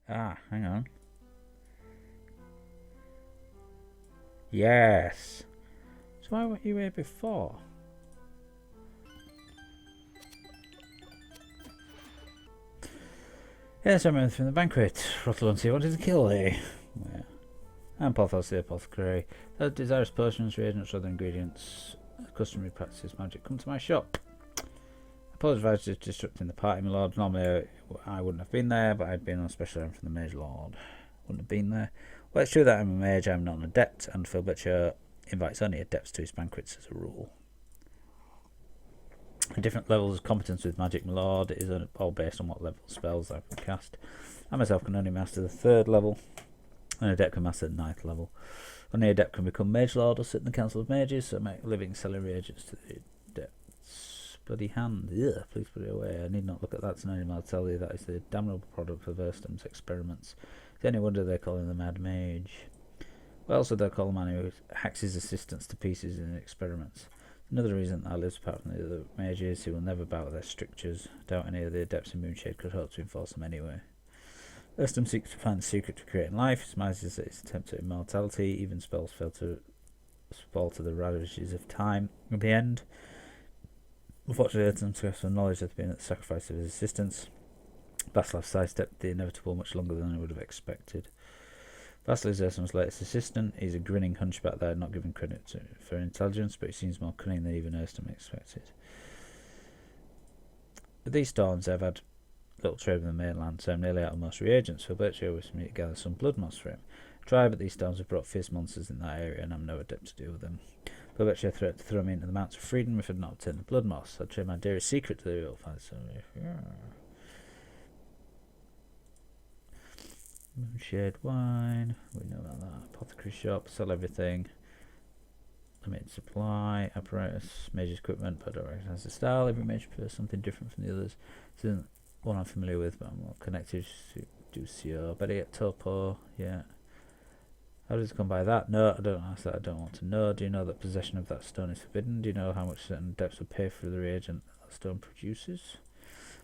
Ah, hang on. Yes. So why weren't you here before? Yes, I remember from the banquet. Rotolunti wanted to kill thee. Yeah. And Porthos the apothecary. Those desirous potions, reagents, other ingredients, customary practices, magic. Come to my shop. Apologise for disrupting the party, my lord. Normally I wouldn't have been there, but I'd been on a special errand from the MageLord. Wouldn't have been there. Well, it's true that I'm a mage, I'm not an adept, and Philbitcher invites only adepts to his banquets as a rule. Different levels of competence with magic, my lord. It is all based on what level spells I can cast. I myself can only master the 3rd level. An adept can master the 9th level. Only adept can become MageLord or sit in the Council of Mages, so make living selling reagents to the adepts. Bloody hand. Ugh, please put it away. I need not look at that to know him. I'll tell you that is the damnable product of Erstam's experiments. It's any wonder they call him the Mad Mage. Well, so they'll call a man who hacks his assistants to pieces in experiments. Another reason that I live apart from the other mages who will never bow to their strictures. I doubt any of the adepts in Moonshade could hope to enforce them anyway. Erstam seeks to find the secret to creating life. His mind is that his attempt at immortality, even spells fail to fall to the ravages of time. At the end, unfortunately, Erstam suggests some knowledge has been at the sacrifice of his assistants. Vaslav sidestepped the inevitable much longer than I would have expected. Vaslav is Erstam's latest assistant. He's a grinning hunchback there, not given credit for intelligence, but he seems more cunning than even Erstam expected. With these storms, I've had little trade with the mainland, so I'm nearly out of most reagents. For Berkshire wishes me to gather some Bloodmoos for him. Try, but these storms have brought fierce monsters in that area, and I'm no adept to deal with them. For Berkshire threatened to throw me into the Mountains of Freedom if I had not obtained the Bloodmoos. I'd trade my dearest secret to the real find somebody. Moonshade wine, we know about that. Apothecary shop, sell everything. Limited supply, apparatus, mage's equipment, but I don't recognise the style. Every mage prefers something different from the others. This isn't one I'm familiar with, but I'm more connected to Ducio. Better get Topo, yeah. How does it come by that? No, I don't ask that, I don't want to know. Do you know that possession of that stone is forbidden? Do you know how much certain adepts would pay for the reagent that stone produces?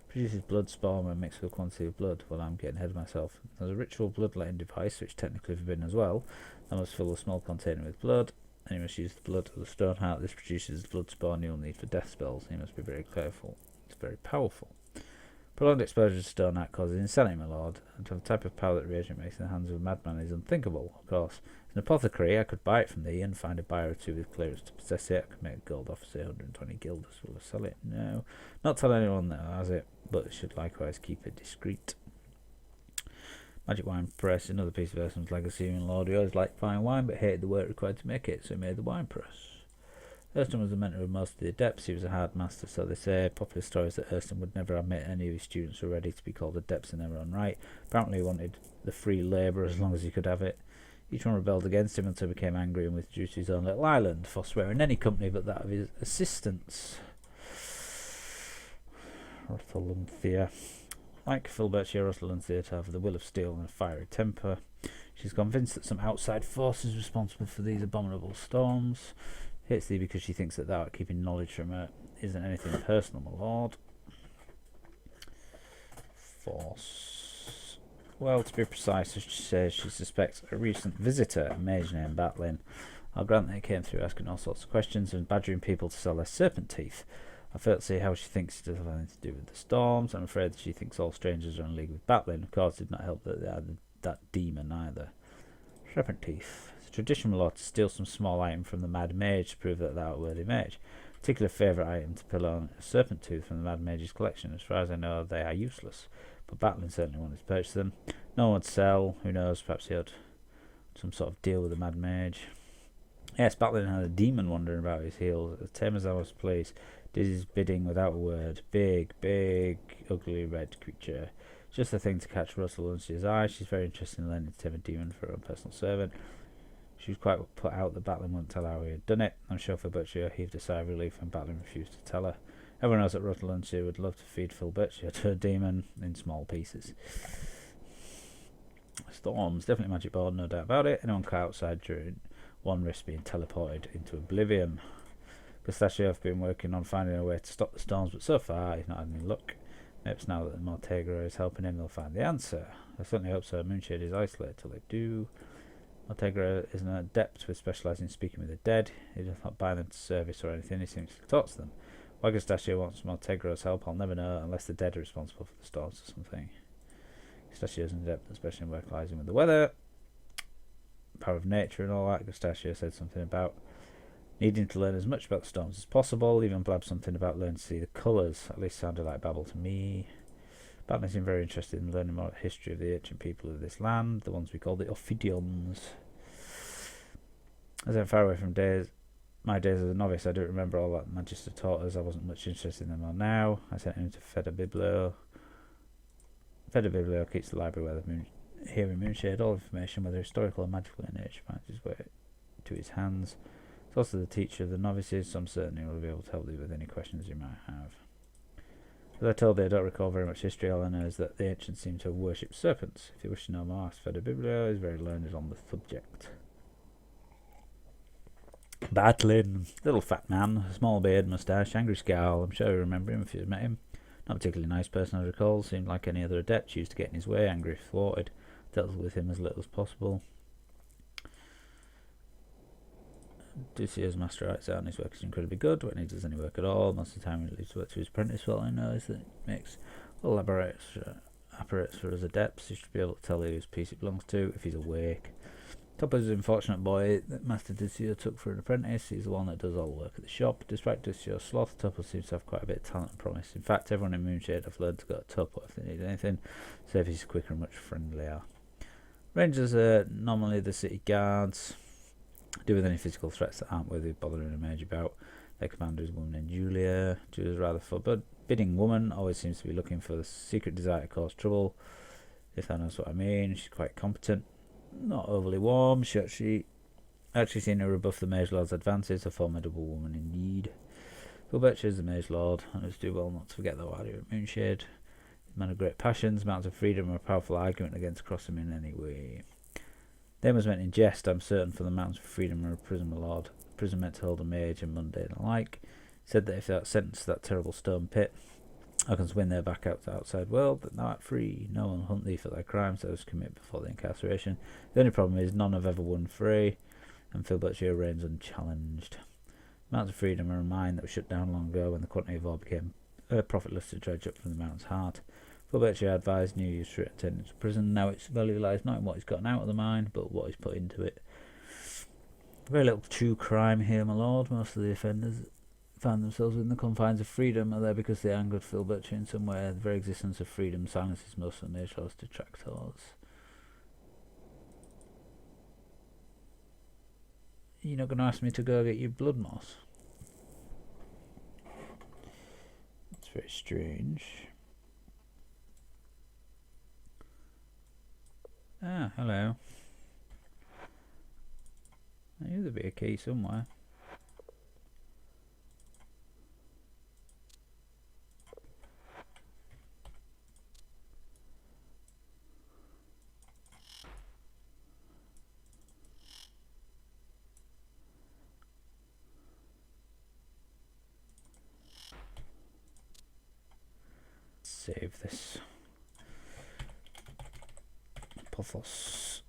Produces blood spawn when mixed with a quantity of blood. Well, I'm getting ahead of myself. There's a ritual bloodletting device, which is technically forbidden as well. I must fill a small container with blood, and you must use the blood of the stone heart. This produces the blood spawn you'll need for death spells. You must be very careful. It's very powerful. Prolonged exposure to stone heart causes insanity, my lord, and to have the type of power that reagent makes in the hands of a madman is unthinkable, of course. As an apothecary, I could buy it from thee and find a buyer or two with clearance to possess it. I could make a gold offer, say 120 guilders. Will I sell it? No. Not tell anyone that has it, but should likewise keep it discreet. Magic wine press, another piece of Erstam's legacy. In Lord, he always liked fine wine, but hated the work required to make it, so he made the wine press. Erstam was the mentor of most of the adepts. He was a hard master, so they say. Popular stories that Erstam would never admit any of his students were ready to be called adepts in their own right. Apparently he wanted the free labour as long as he could have it. Each one rebelled against him until he became angry and withdrew to his own little island, forswearing any company but that of his assistants. Rotolunthia. Like Philbertia, Rotolunthia to have the will of steel and a fiery temper. She's convinced that some outside force is responsible for these abominable storms. Hates thee because she thinks that thou art keeping knowledge from her. Isn't anything personal, my lord. Force. Well, to be precise, as she says, she suspects a recent visitor, a mage named Batlin. I'll grant that he came through asking all sorts of questions and badgering people to sell their serpent teeth. I fail to see how she thinks it does have anything to do with the storms. I'm afraid that she thinks all strangers are in league with Batlin. Of course, it did not help that they had that demon either. Serpent teeth. Traditional law to steal some small item from the Mad Mage to prove that thou art a worthy mage. Particular favourite item to pull on a serpent tooth from the Mad Mage's collection. As far as I know, they are useless, but Batlin certainly wanted to purchase them. No one would sell. Who knows? Perhaps he had some sort of deal with the Mad Mage. Yes, Batlin had a demon wandering about his heels. As tame as I was pleased, did his bidding without a word. Big, ugly red creature. Just the thing to catch Rotoluntia's eye. She's very interested in learning to tame a demon for her own personal servant. She was quite put out that Batlin wouldn't tell her how he had done it. I'm sure Philbertia heaved a sigh of relief when Batlin refused to tell her. Everyone knows that Rotoluntia would love to feed Philbertia to a demon in small pieces. Storms, definitely magic board, no doubt about it. Anyone caught outside during one risk being teleported into oblivion. Gustachio have been working on finding a way to stop the storms, but so far he's not had any luck. Perhaps now that the Maltegra is helping him, they'll find the answer. I certainly hope so. Moonshade is isolated till they do. Maltegra is an adept with specialising in speaking with the dead. He does not bind them to service or anything, he seems to talk to them. Why Gustachio wants Maltegra's help, I'll never know, unless the dead are responsible for the storms or something. Gustachio is an adept, especially in vocalising with the weather. Power of nature and all that. Gustachio said something about needing to learn as much about the storms as possible, even blabbed something about learning to see the colours. At least sounded like babble to me. Batman seemed very interested in learning more of the history of the ancient people of this land, the ones we call the Ophidians. As I'm far away from my days as a novice, I don't remember all that Magister taught us. I wasn't much interested in them all now. I sent him to Fedabiblo. Fedabiblo keeps the library where the here in Moonshade. All information, whether historical or magical in nature, finds its way to his hands. He's also the teacher of the novices, so I'm certain he will be able to help you with any questions you might have. As I told you, I don't recall very much history. All I know is that the ancients seem to have worshipped serpents. If you wish to know more, ask Fedabiblo. He's very learned on the subject. Battling, little fat man, small beard, moustache, angry scowl. I'm sure you remember him if you've met him. Not a particularly nice person, I recall. Seemed like any other adept, used to get in his way, angry if thwarted. Dealt with him as little as possible. Ducio's master arts out, and his work is incredibly good when he does any work at all. Most of the time he leaves work to his apprentice. All I know is that it makes apparatus for us adepts. He should be able to tell whose piece it belongs to if he's awake. Topper's an unfortunate boy that Master Ducio took for an apprentice. He's the one that does all the work at the shop. Despite Ducio's sloth, Topper seems to have quite a bit of talent and promise. In fact, everyone in Moonshade I've learned to go to Topper if they need anything, so if he's quicker and much friendlier. Rangers are normally the city guards. Deal with any physical threats that aren't worthy of bothering a mage about. Their commander is a woman named Julia. Julia's rather forbidding woman, always seems to be looking for the secret desire to cause trouble. If that knows what I mean, she's quite competent. Not overly warm. She actually seen her rebuff the MageLord's advances. A formidable woman indeed. Filbert is the MageLord, and it's do well not to forget that while you're at Moonshade. Man of great passions, mountains of freedom are a powerful argument against crossing him in any way. Name was meant in jest, I'm certain, for the mountains of freedom are a prison lord. Prison meant to hold a mage and mundane alike. Said that if they are sentenced to that terrible stone pit, I can swing their back out to the outside world, but thou art free. No one will hunt thee for thy crimes those commit before the incarceration. The only problem is none have ever won free, and Filbertshire reigns unchallenged. Mountains of freedom are a mine that was shut down long ago when the quantity of ore became profitless to dredge up from the mountain's heart. Filbertshire advised new use for it turned into prison. Now its value lies not in what he's gotten out of the mine, but what he's put into it. Very little true crime here, my lord. Most of the offenders found themselves within the confines of freedom, are there because they angered Filbertshire in some way. The very existence of freedom silences most of the MageLord's detractors. You're not going to ask me to go get you Bloodmoos? That's very strange. Ah, hello. I knew there'd be a key somewhere. Save this. Porthos.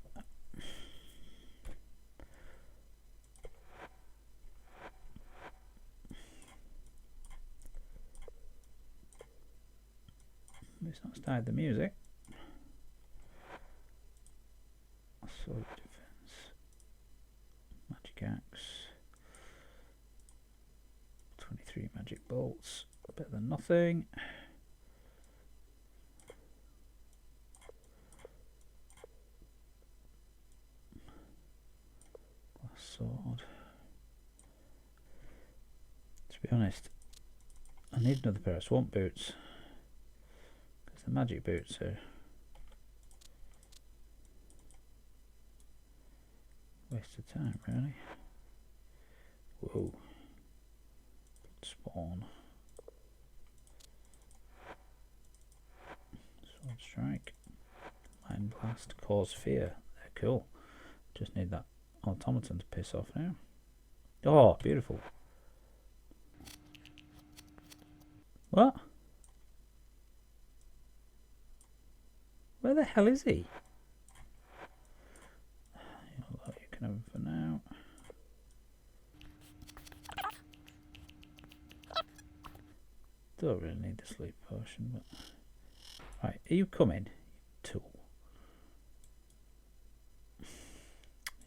It's not started the music. Sword defense. Magic axe. 23 magic bolts. Better than nothing. Sword. To be honest, I need another pair of swamp boots because the magic boots are waste of time, really. Whoa! Spawn. Sword strike. Mind blast. Cause fear. They're cool. Just need that automaton to piss off now. Oh, beautiful. What? Where the hell is he? You can have him for now. Don't really need the sleep potion, but... Right, are you coming? Tool.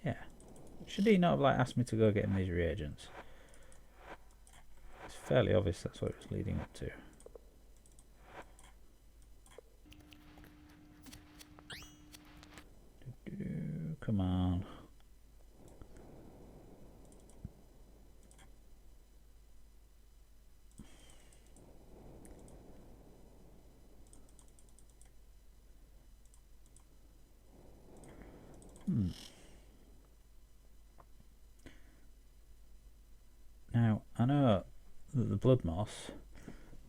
Yeah. Should he not have like asked me to go get him these reagents? It's fairly obvious that's what it was leading up to. Come on. Now, I know that the Bloodmoos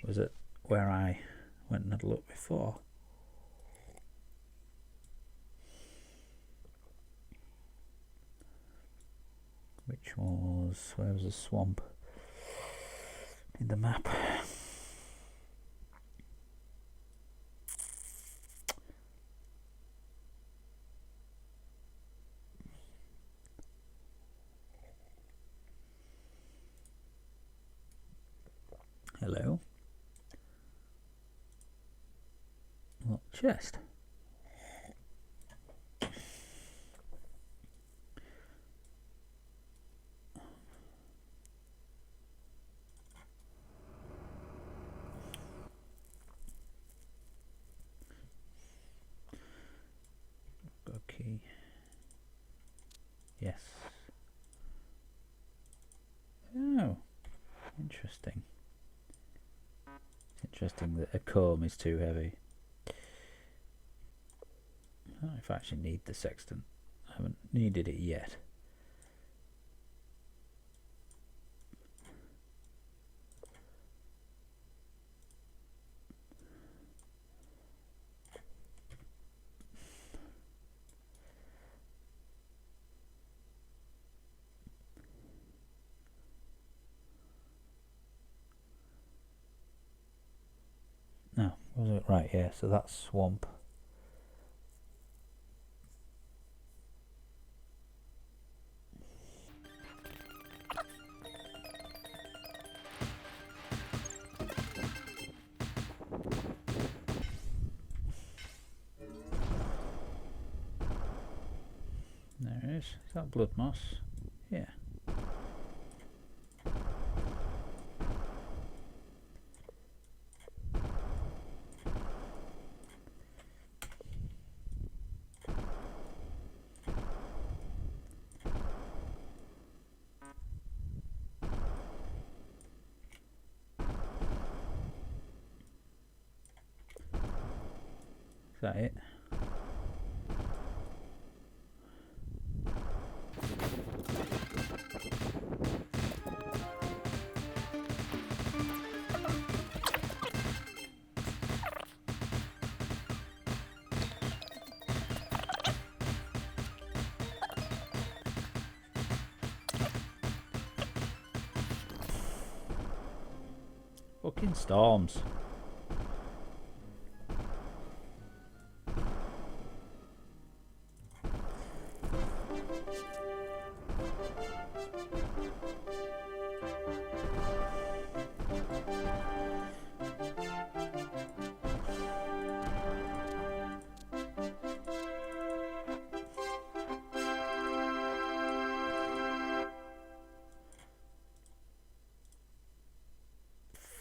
was at where I went and had a look before. Which was, where was the swamp in the map? Hello. What chest? Okay. Yes. Oh, interesting. It's interesting that a comb is too heavy. I don't know if I actually need the sextant. I haven't needed it yet. No, was it right? Yeah, so that's swamp. There it is. Is that Bloodmoos? Yeah. Is that it? Fucking storms.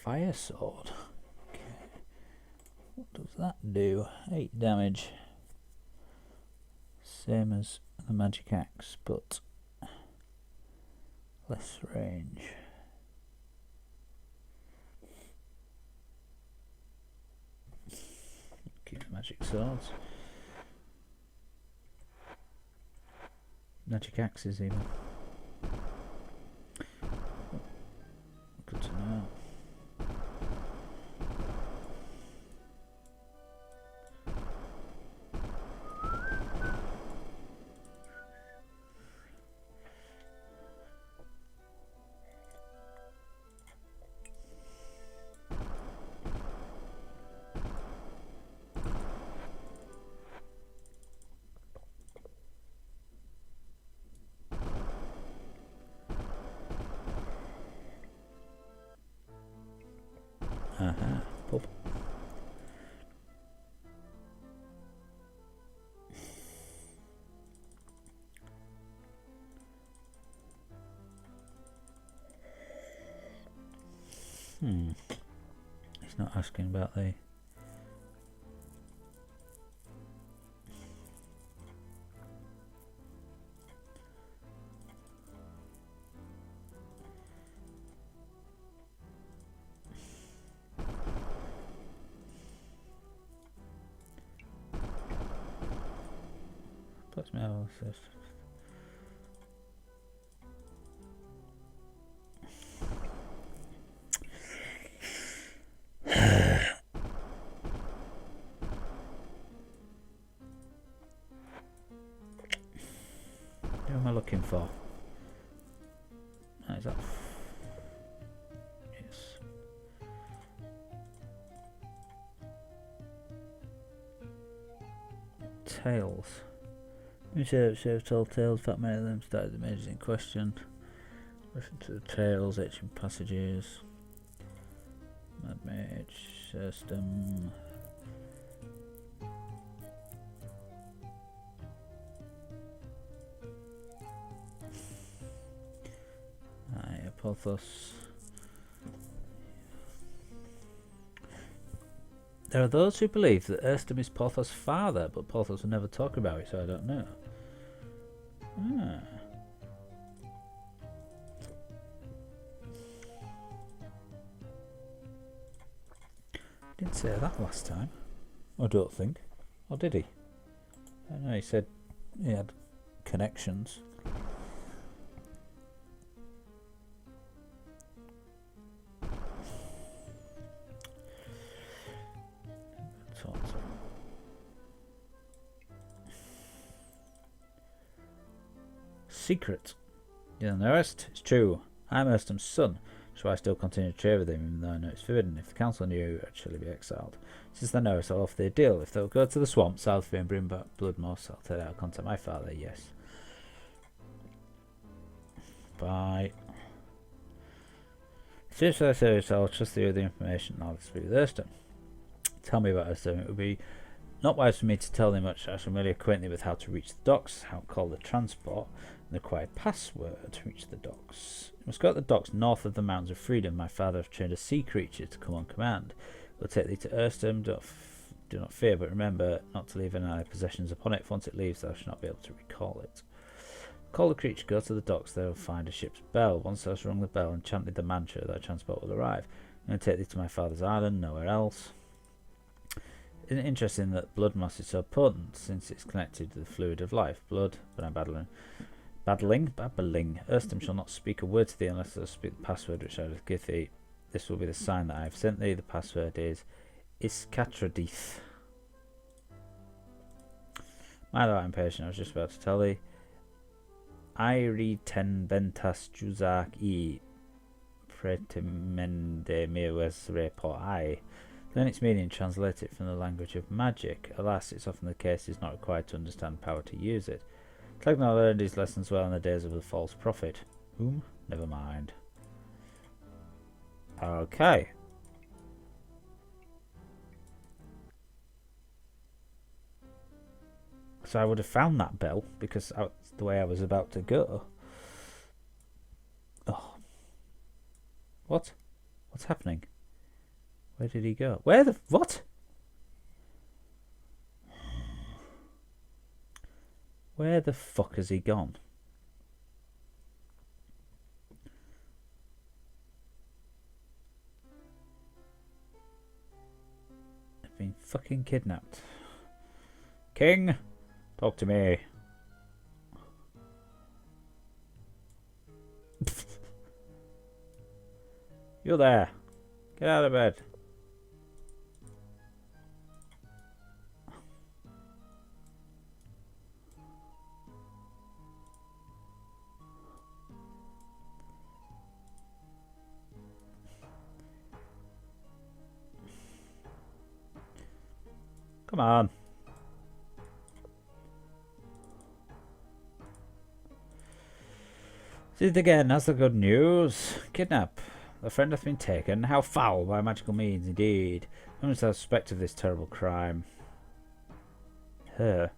Fire sword. Okay. What does that do? 8 damage. Same as the magic axe, but less range. Keep the magic swords. Magic axes even. Good to know. Pub. He's not asking about the... Blackmail. Who am I looking for? Is that? Yes. Tales. You should have told tales. Fact, many of them started the mages in question. Listen to the tales, ancient passages. Mad mage system. Porthos. There are those who believe that Erstem is Porthos' father, but Porthos will never talk about it, so I don't know. Didn't say that last time. I don't think. Or did he? I don't know, he said he had connections. Secret. You don't know Erst? It's true. I'm Erstem's son, so I still continue to trade with him even though I know it's forbidden. If the council knew, I'd surely be exiled. Since they know, I'll offer their deal. If they'll go to the swamp south and bring back Bloodmoos, I'll tell you I'll contact my father, yes. Bye. Since I say so, I'll trust you with the information and I'll speak with Erstem. Tell me about Erstem. It would be not wise for me to tell them much. I shall merely acquaint them with how to reach the docks, how to call the transport, and the required password to reach the docks. You must go to the docks north of the Mountains of Freedom. My father has trained a sea creature to come on command. We'll take thee to Erstem. Do not fear, but remember not to leave any possessions upon it. Once it leaves, thou shalt not be able to recall it. Call the creature, go to the docks, they will find a ship's bell. Once thou hast rung the bell and chanted the mantra, thy transport will arrive. I'm going to take thee to my father's island, nowhere else. Isn't it interesting that Bloodmoos is so potent, since it's connected to the fluid of life? Blood, but I'm babbling. Erstem shall not speak a word to thee unless thou speak the password which I will give thee. This will be the sign that I have sent thee. The password is Iskatradith. My lord, I'm patient. I was just about to tell thee. Airi ten ventas juzak I pretemende mirwes report I. Learn its meaning and translate it from the language of magic. Alas, it's often the case it's not required to understand power to use it. Slegnor learned his lessons well in the days of the false prophet. Whom? Never mind. Okay. So I would have found that bell because that's the way I was about to go. Oh. What? What's happening? Where did he go? Where the... What? Where the fuck has he gone? I've been fucking kidnapped. King, talk to me. You there. Get out of bed. Come on. See it again, that's the good news. Kidnap. The friend hath been taken. How foul by magical means, indeed. Who must have suspect of this terrible crime? Her.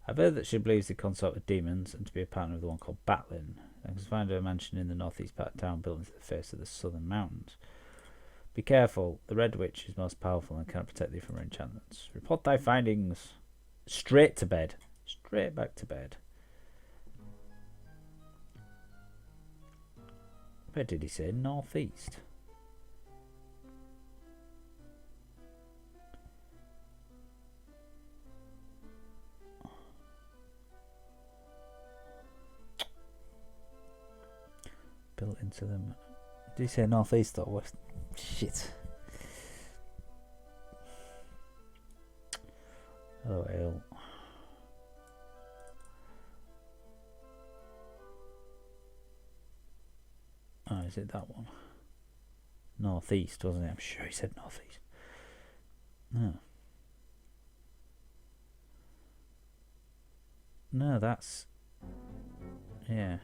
I've heard that she believes they consort with demons and to be a partner of the one called Batlin. I can find her mansion in the northeast part of town built into the face of the southern mountains. Be careful. The Red Witch is most powerful and cannot protect thee from her enchantments. Report thy findings. Straight to bed. Straight back to bed. Where did he say? Northeast. Built into them. Did he say northeast or west? Shit. Oh, hell. Oh, is it that one? Northeast, wasn't it? I'm sure he said northeast. No. No, that's... Yeah.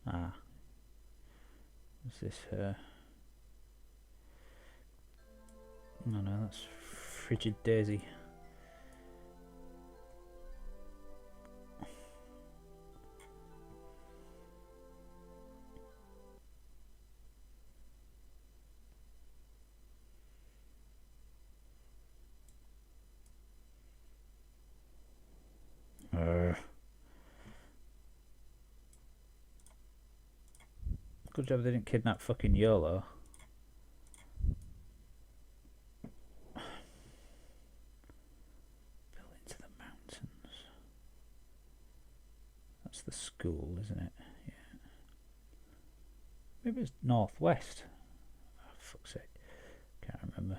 Ah. Is this her? No, no, that's Frigid Daisy. Good job they didn't kidnap fucking YOLO. Built into the mountains. That's the school, isn't it? Yeah. Maybe it's northwest. Oh, fuck's sake. Can't remember.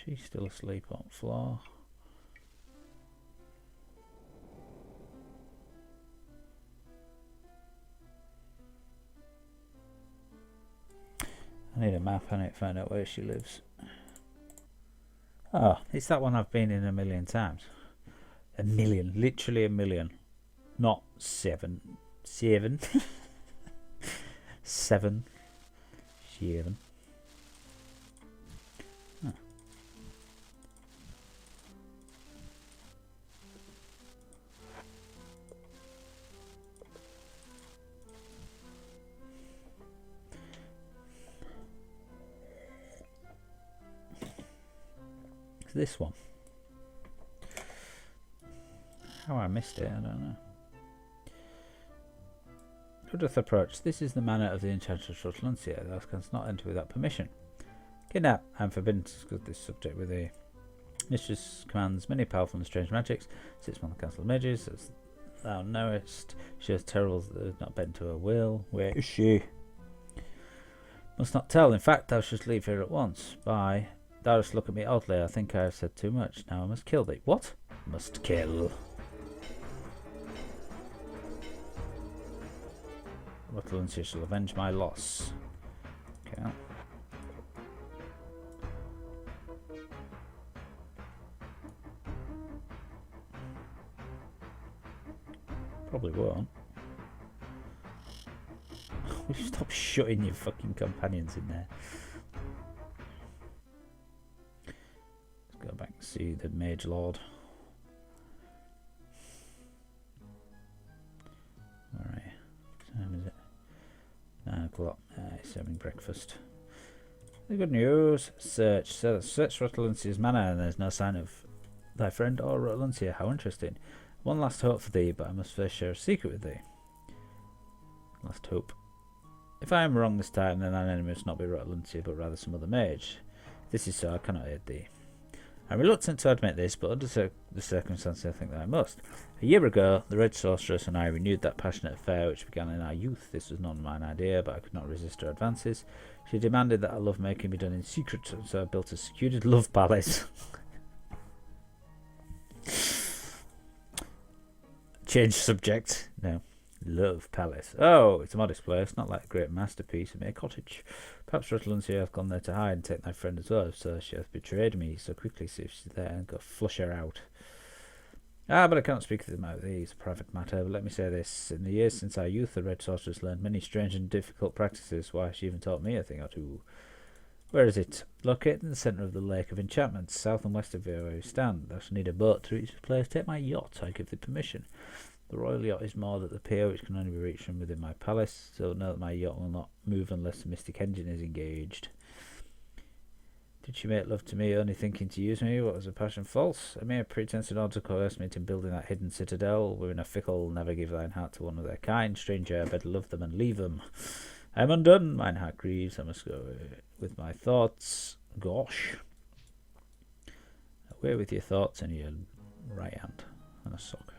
She's still asleep on the floor. I need a map. I need to find out where she lives. Oh, it's that one I've been in a million times. A million. Literally a million. Not 7. 7. 7. 7. Huh. This one. How I missed it, I don't know. Who doth approach? This is the manner of the enchantress Rotluncia. Thou canst not enter without permission. Kidnap. I am forbidden to discuss this subject with thee. Mistress commands many powerful and strange magics. Sits on the council of mages. As thou knowest, she has terribles that have not bent to her will. Where is she? Must not tell. In fact, thou shouldst leave here at once. Bye. Thou dost look at me oddly. I think I have said too much. Now I must kill thee. What? Must kill. Rotluncia shall avenge my loss. Okay. Probably won't. Will you stop shutting your fucking companions in there? Go back and see the MageLord. Alright, what time is it? 9 o'clock. He's having breakfast. The good news. Search. So search Rotluncia's manor and there's no sign of thy friend or Rotluncia. How interesting. One last hope for thee, but I must first share a secret with thee. Last hope. If I am wrong this time, then thine enemy must not be Rotluncia, but rather some other mage. If this is so, I cannot aid thee. I am reluctant to admit this, but under the circumstances I think that I must. A year ago, the Red Sorceress and I renewed that passionate affair which began in our youth. This was not mine idea, but I could not resist her advances. She demanded that our love making be done in secret, so I built a secluded love palace. Change subject. No. love palace. Oh, it's a modest place, not like a great masterpiece of a cottage. Perhaps Rutland hath gone there to hide and take thy friend as well, so she hath betrayed me so quickly. See if she's there, and go flush her out. Ah, but I cannot speak to them about these, a private matter. But let me say this. In the years since our youth, the Red Sorceress learned many strange and difficult practices. Why, she even taught me a thing or two. Where is it? Located in the centre of the Lake of Enchantments, south and west of where you stand. Thou shalt need a boat to reach the place. Take my yacht, I give thee permission. The royal yacht is moored at the pier, which can only be reached from within my palace, so know that my yacht will not move unless the mystic engine is engaged. Did she make love to me, only thinking to use me? What was her passion false? A mere pretence in order to coerce me into building that hidden citadel. Women are fickle, never give thine heart to one of their kind. Stranger, better love them and leave them. I am undone, mine heart grieves, I must go with my thoughts. Gosh. Away with your thoughts and your right hand and a sock.